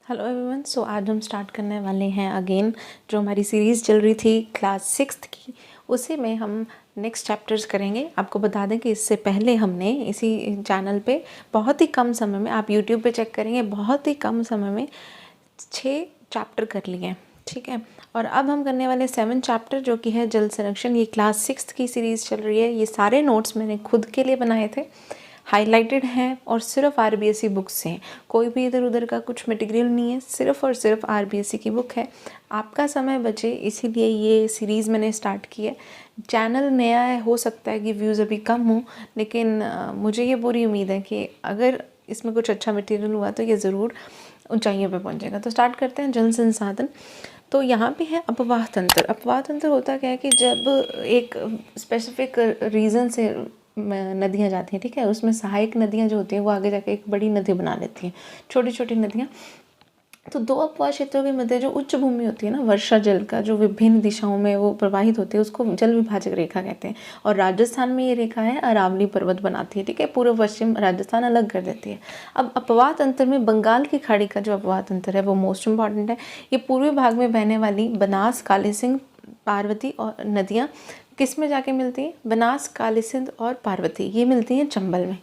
Hello everyone. सो आज हम start करने वाले हैं अगेन जो हमारी सीरीज़ चल रही थी क्लास 6th की, उसी में हम नेक्स्ट चैप्टर्स करेंगे। आपको बता दें कि इससे पहले हमने इसी चैनल पे बहुत ही कम समय में, आप यूट्यूब पे चेक करेंगे, बहुत ही कम समय में 6 चैप्टर कर लिए हैं, ठीक है। और अब हम करने वाले 7 चैप्टर जो कि है जल संरक्षण। ये क्लास 6th की सीरीज़ चल रही है। ये सारे नोट्स मैंने खुद के लिए बनाए थे, हाइलाइटेड हैं और सिर्फ आरबीएसई बुक से हैं। कोई भी इधर उधर का कुछ मटेरियल नहीं है, सिर्फ और सिर्फ आरबीएसई की बुक है। आपका समय बचे इसीलिए ये सीरीज़ मैंने स्टार्ट की है। चैनल नया है, हो सकता है कि व्यूज़ अभी कम हो, लेकिन मुझे ये पूरी उम्मीद है कि अगर इसमें कुछ अच्छा मटेरियल हुआ तो ये ज़रूर ऊंचाइयों पे पहुंचेगा। तो स्टार्ट करते हैं जल संसाधन। तो यहाँ पे है अपवाह तंत्र। अपवाह तंत्र होता क्या है कि जब एक स्पेसिफिक रीज़न से नदियाँ जाती हैं, ठीक है, उसमें सहायक नदियाँ जो होती हैं वो आगे जाके एक बड़ी नदी बना लेती हैं, छोटी छोटी नदियाँ। तो 2 अपवाह क्षेत्रों के मध्य जो उच्च भूमि होती है ना, वर्षा जल का जो विभिन्न दिशाओं में वो प्रवाहित होती है, उसको जल विभाजक रेखा कहते हैं। और राजस्थान में ये रेखा है अरावली पर्वत बनाती है, ठीक है, पूर्व पश्चिम राजस्थान अलग कर देती है। अब अपवाह तंत्र में बंगाल की खाड़ी का जो अपवाह तंत्र है वो मोस्ट इंपॉर्टेंट है। ये पूर्वी भाग में बहने वाली बनास, काली सिंध, पार्वती और नदियाँ किस में जाके मिलती हैं? बनास, काली सिंध और पार्वती, ये मिलती हैं चंबल में।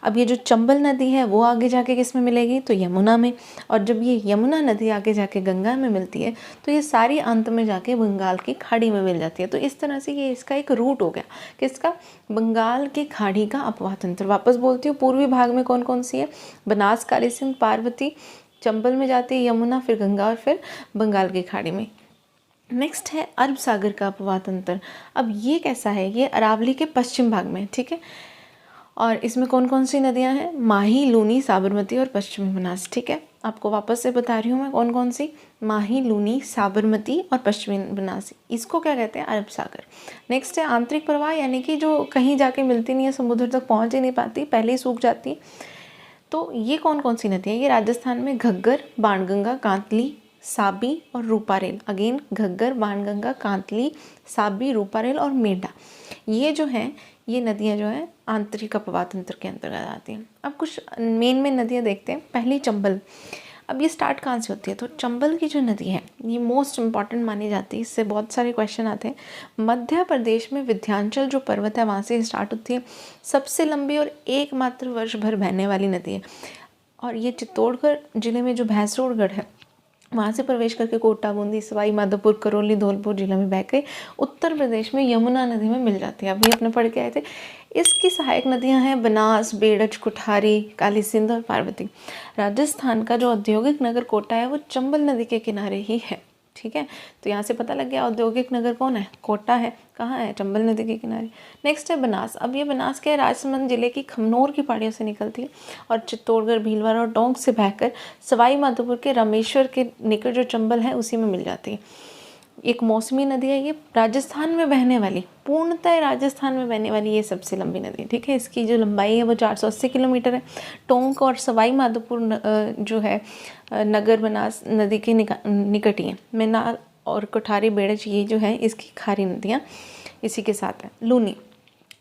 अब ये जो चंबल नदी है वो आगे जाके किस में मिलेगी? तो यमुना में। और जब ये यमुना नदी आगे जाके गंगा में मिलती है तो ये सारी अंत में जाके बंगाल की खाड़ी में मिल जाती है। तो इस तरह से ये इसका एक रूट हो गया, किसका? बंगाल की खाड़ी का अपवाह तंत्र। वापस बोलती हूँ, पूर्वी भाग में कौन कौन सी है? बनास, काली सिंध, पार्वती, चंबल में जाती है यमुना, फिर गंगा और फिर बंगाल की खाड़ी में। नेक्स्ट है अरब सागर का अपवाह तंत्र। अब ये कैसा है? ये अरावली के पश्चिम भाग में, ठीक है। और इसमें कौन कौन सी नदियां हैं? माही, लूनी, साबरमती और पश्चिमी बनास, ठीक है। आपको वापस से बता रही हूँ मैं कौन कौन सी। माही, लूनी, साबरमती और पश्चिमी बनास, इसको क्या कहते हैं? अरब सागर। नेक्स्ट है आंतरिक प्रवाह, यानी कि जो कहीं जाके मिलती नहीं है, समुद्र तक पहुँच ही नहीं पाती, पहले ही सूख जाती है। तो ये कौन कौन सी नदियाँ? ये राजस्थान में घग्गर, बाणगंगा, कांतली, साबी और रूपारेल। अगेन घग्गर, बाणगंगा, कांतली, साबी, रूपारेल और मेढा, ये जो हैं ये नदियाँ जो हैं आंतरिक अपवाह तंत्र के अंतर्गत आती हैं। अब कुछ मेन नदियाँ देखते हैं। पहली चंबल। अब ये स्टार्ट कहाँ से होती है? तो चंबल की जो नदी है ये मोस्ट इंपॉर्टेंट मानी जाती है, इससे बहुत सारे क्वेश्चन आते हैं। मध्य प्रदेश में विंध्याचल जो पर्वत है वहाँ से स्टार्ट होती है। सबसे लंबी और एकमात्र वर्ष भर बहने वाली नदी है। और ये चित्तौड़गढ़ जिले में जो भैंसरोड़गढ़ है वहाँ से प्रवेश करके कोटा, बूंदी, सवाई माधोपुर, करौली, धौलपुर जिला में बह के उत्तर प्रदेश में यमुना नदी में मिल जाती है। अभी अपने पढ़ के आए थे। इसकी सहायक नदियाँ हैं बनास, बेड़च, कुठारी, काली सिंध और पार्वती। राजस्थान का जो औद्योगिक नगर कोटा है वो चंबल नदी के किनारे ही है, ठीक है। तो यहाँ से पता लग गया औद्योगिक नगर कौन है? कोटा है। कहाँ है? चंबल नदी के किनारे। नेक्स्ट है बनास। अब ये बनास क्या है? राजसमंद जिले की खमनोर की पहाड़ियों से निकलती है और चित्तौड़गढ़, भीलवाड़ा और टोंक से बहकर सवाई माधोपुर के रामेश्वर के निकट जो चंबल है उसी में मिल जाती है। एक मौसमी नदी है, ये राजस्थान में बहने वाली, पूर्णतः राजस्थान में बहने वाली ये सबसे लंबी नदी है, ठीक है। इसकी जो लंबाई है वो 480 किलोमीटर है। टोंक और सवाई माधोपुर जो है नगर बनास नदी के निकट ही है। मेनार और कोठारी, बेड़च, ये जो है इसकी खारी नदियाँ इसी के साथ है। लूनी।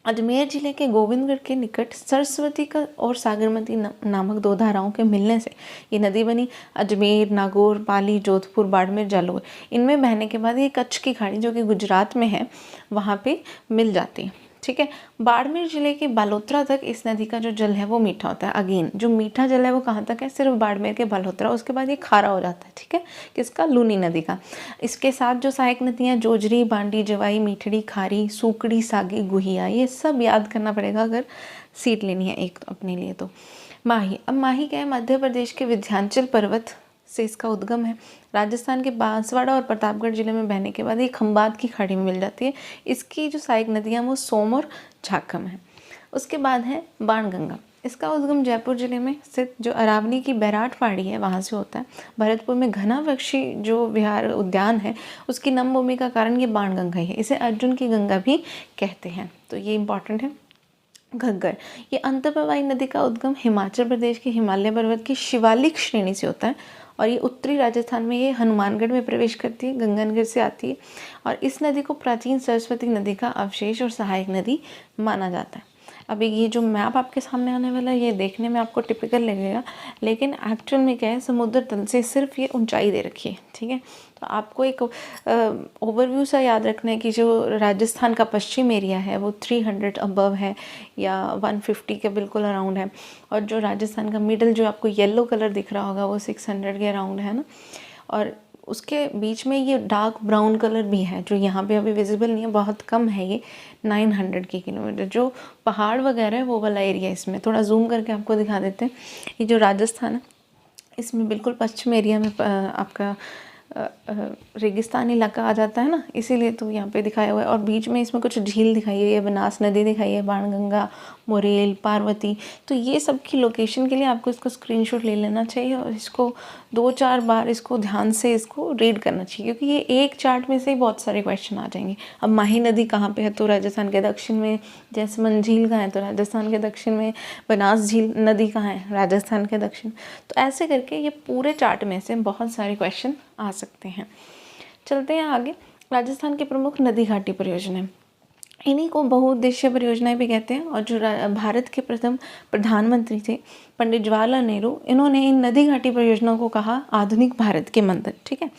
अजमेर जिले के गोविंदगढ़ के निकट सरस्वती का और सागरमती नामक 2 धाराओं के मिलने से ये नदी बनी। अजमेर, नागौर, पाली, जोधपुर, बाड़मेर, जालौर, इनमें बहने के बाद ये कच्छ की खाड़ी जो कि गुजरात में है वहाँ पे मिल जाती है, ठीक है। बाड़मेर जिले के बालोतरा तक इस नदी का जो जल है वो मीठा होता है। अगेन जो मीठा जल है वो कहाँ तक है? सिर्फ बाड़मेर के बालोतरा, उसके बाद ये खारा हो जाता है, ठीक है। किसका? लूनी नदी का। इसके साथ जो सहायक नदियाँ जोजरी, बांडी, जवाई, मीठड़ी, खारी, सूकड़ी, सागी, गुहिया, ये सब याद करना पड़ेगा अगर सीट लेनी है एक तो अपने लिए। तो माही। अब माही क्या है? मध्य प्रदेश के विंध्याचल पर्वत से इसका उद्गम है। राजस्थान के बांसवाड़ा और प्रतापगढ़ जिले में बहने के बाद ये खंबात की खाड़ी में मिल जाती है। इसकी जो सहायक नदियाँ वो सोम और झाकम है। उसके बाद है बाणगंगा। इसका उद्गम जयपुर जिले में स्थित जो अरावली की बैराट पहाड़ी है वहाँ से होता है। भरतपुर में घना वृक्षी जो विहार उद्यान है उसकी नम भूमि का कारण ये बाणगंगा ही है। इसे अर्जुन की गंगा भी कहते हैं, तो ये इंपॉर्टेंट है। घग्गर। ये अंतर्प्रवाही नदी का उद्गम हिमाचल प्रदेश के हिमालय पर्वत की शिवालिक श्रेणी से होता है और ये उत्तरी राजस्थान में ये हनुमानगढ़ में प्रवेश करती है, गंगानगर से आती है। और इस नदी को प्राचीन सरस्वती नदी का अवशेष और सहायक नदी माना जाता है। अभी ये जो मैप आपके सामने आने वाला है ये देखने में आपको टिपिकल लगेगा, लेकिन एक्चुअल में क्या है, समुद्र तल से सिर्फ ये ऊंचाई दे रखी है, ठीक है। तो आपको एक ओवरव्यू सा याद रखना है कि जो राजस्थान का पश्चिम एरिया है वो 300 अबव है या 150 के बिल्कुल अराउंड है, और जो राजस्थान का मिडल जो आपको येलो कलर दिख रहा होगा वो 600 के अराउंड है ना, और उसके बीच में ये डार्क ब्राउन कलर भी है जो यहाँ पे अभी विजिबल नहीं है, बहुत कम है ये 900 के किलोमीटर। जो पहाड़ वगैरह है वो वाला एरिया, इसमें थोड़ा जूम करके आपको दिखा देते हैं। ये जो राजस्थान है इसमें बिल्कुल पश्चिम एरिया में आपका रेगिस्तानी इलाका आ जाता है ना, इसीलिए तो यहाँ पे दिखाया हुआ है। और बीच में इसमें कुछ झील दिखाई हुई है, बनास नदी दिखाई है, बाणगंगा, मोरेल, पार्वती। तो ये सब की लोकेशन के लिए आपको इसको स्क्रीनशॉट ले लेना चाहिए और इसको 2-4 बार इसको ध्यान से इसको रीड करना चाहिए, क्योंकि ये एक चार्ट में से ही बहुत सारे क्वेश्चन आ जाएंगे। अब माही नदी कहाँ पे है, तो राजस्थान के दक्षिण में। जैसमंद झील कहाँ है, तो राजस्थान के दक्षिण में। बनास झील नदी कहाँ है, राजस्थान के दक्षिण। तो ऐसे करके ये पूरे चार्ट में से बहुत सारे क्वेश्चन आ सकते हैं। चलते हैं आगे। राजस्थान की प्रमुख नदी घाटी परियोजनाएं, इन्हीं को बहुउद्देशीय परियोजनाएं भी कहते हैं। और जो भारत के प्रथम प्रधानमंत्री थे पंडित जवाहरलाल नेहरू, इन्होंने इन नदी घाटी परियोजनाओं को कहा आधुनिक भारत के मंदिर, ठीक है।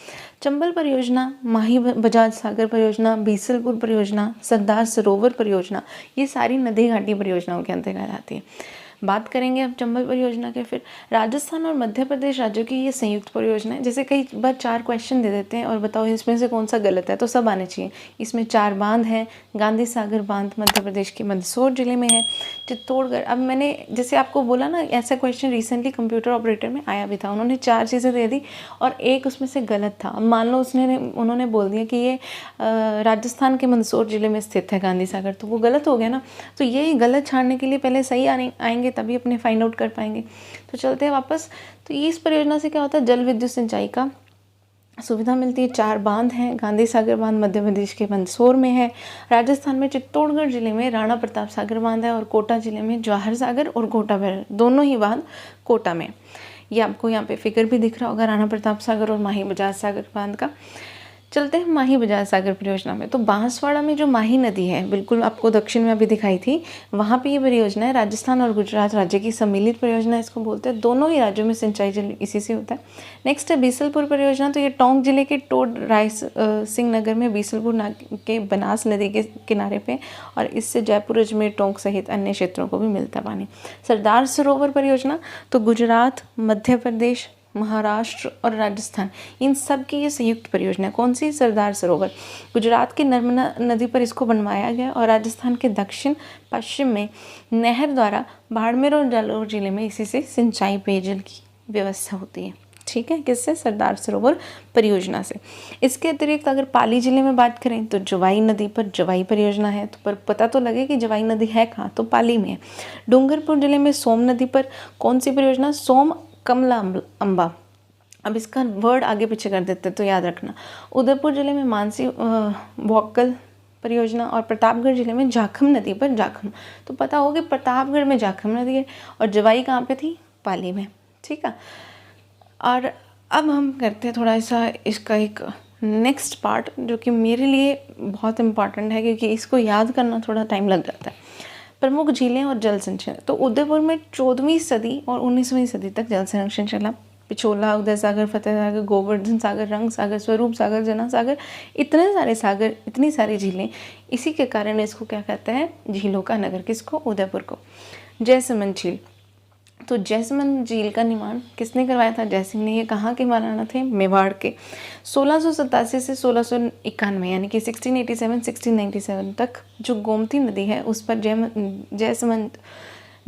चंबल परियोजना, माही बजाज सागर परियोजना, बीसलपुर परियोजना, सरदार सरोवर परियोजना, ये सारी नदी घाटी परियोजनाओं के अंतर्गत आती है। बात करेंगे अब चंबल परियोजना के। फिर राजस्थान और मध्य प्रदेश राज्यों की ये संयुक्त परियोजना है। जैसे कई बार 4 क्वेश्चन दे देते हैं और बताओ इसमें से कौन सा गलत है, तो सब आने चाहिए। इसमें 4 बांध हैं। गांधी सागर बांध मध्य प्रदेश के मंदसौर जिले में है। चित्तौड़गढ़, अब मैंने जैसे आपको बोला ना, ऐसा क्वेश्चन रिसेंटली कंप्यूटर ऑपरेटर में आया भी था। उन्होंने 4 चीज़ें दे दी और एक उसमें से गलत था। अब मान लो उन्होंने बोल दिया कि ये राजस्थान के मंदसौर जिले में स्थित है गांधी सागर, तो वो गलत हो गया ना। तो ये गलत छाड़ने के लिए पहले सही आएंगे तभी अपने फाइंड आउट कर पाएंगे। तो चलते हैं वापस। तो इस परियोजना से क्या होता है, जल विद्युत सिंचाई का सुविधा मिलती है। 4 बांध हैं। गांधी सागर बांध मध्य प्रदेश के मंदसौर में है। राजस्थान में चित्तौड़गढ़ जिले में राणा प्रताप सागर बांध है और कोटा जिले में जवाहर सागर और कोटा बैरल, दोनों ही बांध कोटा में। ये आपको यहाँ पे फिगर भी दिख रहा होगा राणा प्रताप सागर और माही बजाज सागर बांध का। चलते हैं माही बजाज सागर परियोजना में। तो बांसवाड़ा में जो माही नदी है, बिल्कुल आपको दक्षिण में अभी दिखाई थी, वहाँ पे ये परियोजना है। राजस्थान और गुजरात राज्य की सम्मिलित परियोजना इसको बोलते हैं। दोनों ही राज्यों में सिंचाई जल इसी से होता है। नेक्स्ट है बीसलपुर परियोजना। तो ये टोंक जिले के टोड राय सिंह नगर में बीसलपुर के बनास नदी के किनारे पे, और इससे जयपुर, अजमेर, टोंक सहित अन्य क्षेत्रों को भी मिलता पानी। सरदार सरोवर परियोजना, तो गुजरात, मध्य प्रदेश, महाराष्ट्र और राजस्थान, इन सब की ये संयुक्त परियोजना है। कौन सी? सरदार सरोवर। गुजरात की नर्मदा नदी पर इसको बनवाया गया और राजस्थान के दक्षिण पश्चिम में नहर द्वारा बाड़मेर और जालौर जिले में इसी से सिंचाई पेयजल की व्यवस्था होती है, ठीक है। किससे? सरदार सरोवर परियोजना से। इसके अतिरिक्त अगर पाली जिले में बात करें तो जवाई नदी पर जवाई परियोजना है। तो पर पता तो लगे कि जवाई नदी है कहाँ, तो पाली में है। डूंगरपुर जिले में सोम नदी पर कौन सी परियोजना? सोम कमला अम्बा। अब इसका वर्ड आगे पीछे कर देते तो याद रखना। उदयपुर जिले में मानसी वोक्कल परियोजना और प्रतापगढ़ जिले में जाखम नदी पर जाखम। तो पता हो कि प्रतापगढ़ में जाखम नदी है और जवाई कहाँ पे थी? पाली में, ठीक है। और अब हम करते हैं थोड़ा सा इसका एक नेक्स्ट पार्ट जो कि मेरे लिए बहुत इम्पॉर्टेंट है, क्योंकि इसको याद करना थोड़ा टाइम लग जाता है। प्रमुख झीलें और जल संचयन। तो उदयपुर में 14वीं सदी और 19वीं सदी तक जल संरक्षण चला। पिछोला, उदय सागर, फतेह सागर, गोवर्धन सागर, रंग सागर, स्वरूप सागर, जना सागर, इतने सारे सागर, इतनी सारी झीलें। इसी के कारण इसको क्या कहते हैं? झीलों का नगर। किसको? उदयपुर को। जयसमंद झील। तो जयसमंद झील का निर्माण किसने करवाया था? जयसिंह ने। ये कहाँ के महाराणा थे? मेवाड़ के। 1687 से 1691 यानी कि 1687-1697 तक जो गोमती नदी है उस पर जयसमंद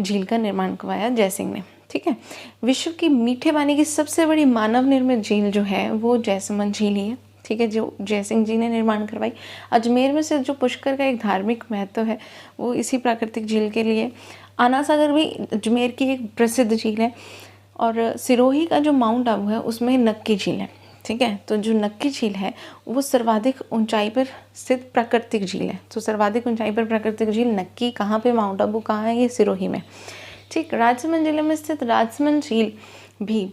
झील का निर्माण करवाया जयसिंह ने, ठीक है। विश्व की मीठे पानी की सबसे बड़ी मानव निर्मित झील जो है वो जयसमंद झील ही है, ठीक है, जो जयसिंह जी ने निर्माण करवाई। अजमेर में से जो पुष्कर का एक धार्मिक महत्व है वो इसी प्राकृतिक झील के लिए। आना सागर भी अजमेर की एक प्रसिद्ध झील है। और सिरोही का जो माउंट आबू है उसमें नक्की झील है, ठीक है। तो जो नक्की झील है वो सर्वाधिक ऊंचाई पर स्थित प्राकृतिक झील है। तो सर्वाधिक ऊंचाई पर प्राकृतिक झील नक्की कहाँ पे? माउंट आबू कहाँ है? ये सिरोही में, ठीक। राजसमंद जिले में स्थित राजसमंद झील भी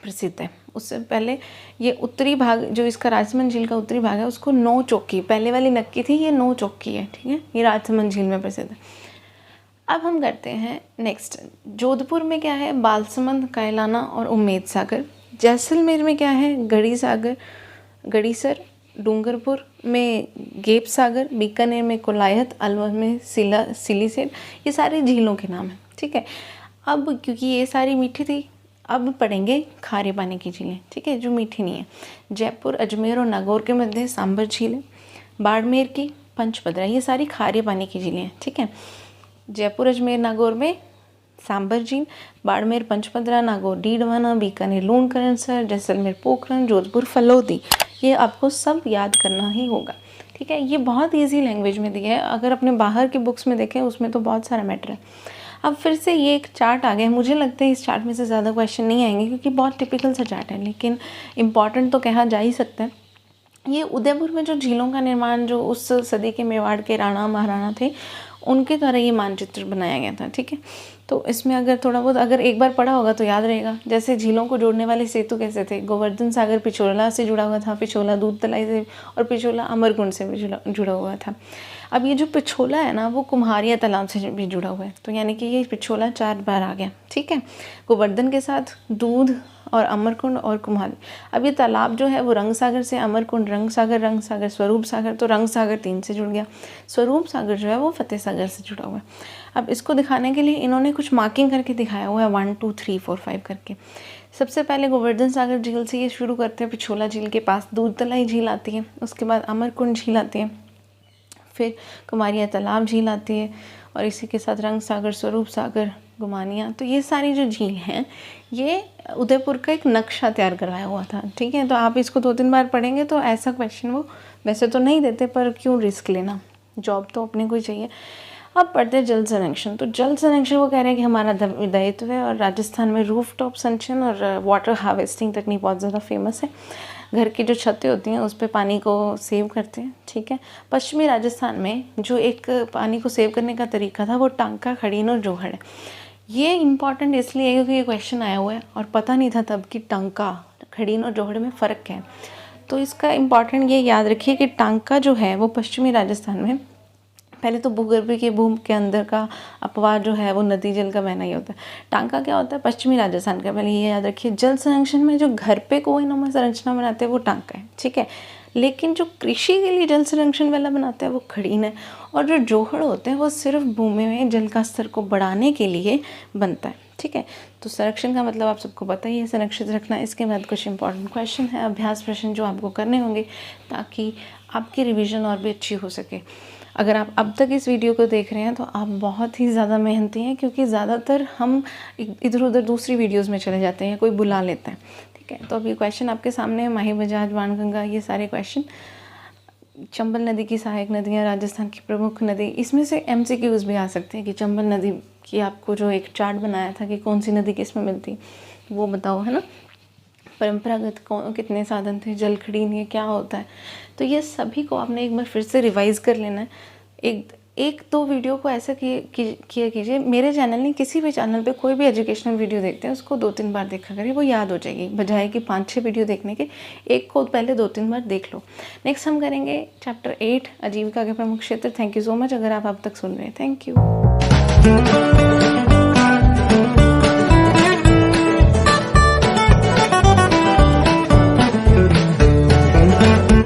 प्रसिद्ध है। उससे पहले ये उत्तरी भाग जो इसका राजसमंद झील का उत्तरी भाग है उसको 9 चौकी, पहले वाली नक्की थी, ये 9 चौकी है, ठीक है। ये राजसमंद झील में प्रसिद्ध है। अब हम करते हैं नेक्स्ट। जोधपुर में क्या है, बालसमंद, कायलाना और उम्मेद सागर। जैसलमेर में क्या है, गढ़ी सागर, गढ़ीसर। डूंगरपुर में गेप सागर। बीकानेर में कोलायत। अलवर में सिलीसेट। ये सारी झीलों के नाम हैं, ठीक है। अब क्योंकि ये सारी मीठी थी, अब पढ़ेंगे खारे पानी की झीलें, ठीक है, जो मीठी नहीं है। जयपुर, अजमेर और नागौर के मध्य सांबर झील है। बाड़मेर की पंचपदरा, ये सारी खारे पानी की झीलें हैं, ठीक है। जयपुर, अजमेर, नागौर में सांबर झील, बाड़मेर पंचपदरा, नागौर डीडवाना, बीकानेर लूणकरणसर, जैसलमेर पोखरण, जोधपुर फलोदी। ये आपको सब याद करना ही होगा, ठीक है। ये बहुत इजी लैंग्वेज में दिया है, अगर अपने बाहर की बुक्स में देखें उसमें तो बहुत सारा मैटर है। अब फिर से ये एक चार्ट आ गया, मुझे लगता है इस चार्ट में से ज़्यादा क्वेश्चन नहीं आएंगे क्योंकि बहुत टिपिकल सा चार्ट है, लेकिन इम्पॉर्टेंट तो कहा जा ही सकता है। ये उदयपुर में जो झीलों का निर्माण जो उस सदी के मेवाड़ के राणा महाराणा थे उनके द्वारा ये मानचित्र बनाया गया था, ठीक है। तो इसमें अगर थोड़ा बहुत अगर एक बार पढ़ा होगा तो याद रहेगा। जैसे झीलों को जोड़ने वाले सेतु कैसे थे, गोवर्धन सागर पिछोला से जुड़ा हुआ था, पिछोला दूधतलाई से, और पिछोला अमरकुंड से भी जुड़ा हुआ था। अब ये जो पिछोला है ना वो कुम्हारिया तालाब से भी जुड़ा हुआ है, तो यानी कि ये पिछोला 4 बार आ गया, ठीक है। गोवर्धन के साथ दूध और अमरकुंड और कुम्हारी। अब ये तालाब जो है वो रंग सागर से, अमरकुंड रंग सागर स्वरूप सागर, तो रंग सागर 3 से जुड़ गया। स्वरूप सागर जो है वो फतेह सागर से जुड़ा हुआ है। अब इसको दिखाने के लिए इन्होंने कुछ मार्किंग करके दिखाया हुआ है 1 2 3 4 5 करके। सबसे पहले गोवर्धन सागर झील से ये शुरू करते हैं, पिछोला झील के पास दूधतलाई झील आती है, उसके बाद अमरकुंड झील आती है, फिर कुमारिया तालाब झील आती है, और इसी के साथ रंग सागर, स्वरूप सागर, गुमानिया। तो ये सारी जो झील हैं ये उदयपुर का एक नक्शा तैयार करवाया हुआ था, ठीक है। तो आप इसको 2-3 बार पढ़ेंगे तो ऐसा क्वेश्चन वो वैसे तो नहीं देते, पर क्यों रिस्क लेना, जॉब तो अपने को ही चाहिए। अब पढ़ते हैं जल संरक्षण। तो जल संरक्षण वो कह रहे हैं कि हमारा दायित्व है, और राजस्थान में रूफ टॉप संचयन और वाटर हार्वेस्टिंग तकनीक बहुत ज़्यादा फेमस है। घर की जो छतें होती हैं उस पर पानी को सेव करते हैं, ठीक है। पश्चिमी राजस्थान में जो एक पानी को सेव करने का तरीका था वो टांका, खड़ीन और जोहड़ है। ये इम्पॉर्टेंट इसलिए है क्योंकि ये क्वेश्चन आया हुआ है और पता नहीं था तब कि टांका, खड़ीन और जोहड़ में फ़र्क क्या है। तो इसका इम्पॉर्टेंट ये याद रखिए कि टांका जो है वो पश्चिमी राजस्थान में, पहले तो भूगर्भ के भूमि के अंदर का अपवाह जो है वो नदी जल का बहना ही होता है। टांका क्या होता है, पश्चिमी राजस्थान का, पहले ये याद रखिए। जल संरक्षण में जो घर पे कुएंनुमा संरचना बनाते हैं वो टांका है, ठीक है। लेकिन जो कृषि के लिए जल संरक्षण वाला बनाता है वो खड़ीन है, और जो जोहड़ होते हैं वो सिर्फ भूमि में जल का स्तर को बढ़ाने के लिए बनता है, ठीक है। तो संरक्षण का मतलब आप सबको पता ही है, संरक्षित रखना। इसके बाद कुछ इंपॉर्टेंट क्वेश्चन है, अभ्यास प्रश्न जो आपको करने होंगे ताकि आपकी रिवीजन और भी अच्छी हो सके। अगर आप अब तक इस वीडियो को देख रहे हैं तो आप बहुत ही ज़्यादा मेहनती हैं, क्योंकि ज़्यादातर हम इधर उधर दूसरी वीडियोस में चले जाते हैं, कोई बुला लेता है, ठीक है। तो अब ये क्वेश्चन आपके सामने है, माही बजाज, बाणगंगा, ये सारे क्वेश्चन। चंबल नदी की सहायक नदियाँ, राजस्थान की प्रमुख नदी, इसमें से MCQs भी आ सकते हैं कि चंबल नदी की आपको जो एक चार्ट बनाया था कि कौन सी नदी किस में मिलती वो बताओ, है ना। परंपरागत कितने साधन थे, जल खड़ीन ये क्या होता है, तो ये सभी को आपने एक बार फिर से रिवाइज़ कर लेना है। एक दो वीडियो को ऐसा किया कीजिए, मेरे चैनल ने किसी भी चैनल पे कोई भी एजुकेशनल वीडियो देखते हैं उसको 2-3 बार देखा करिए, वो याद हो जाएगी, बजाय कि 5-6 वीडियो देखने के एक को पहले 2-3 बार देख लो। नेक्स्ट हम करेंगे चैप्टर 8 आजीविका के प्रमुख क्षेत्र। थैंक यू सो मच अगर आप अब तक सुन रहे हैं, थैंक यू।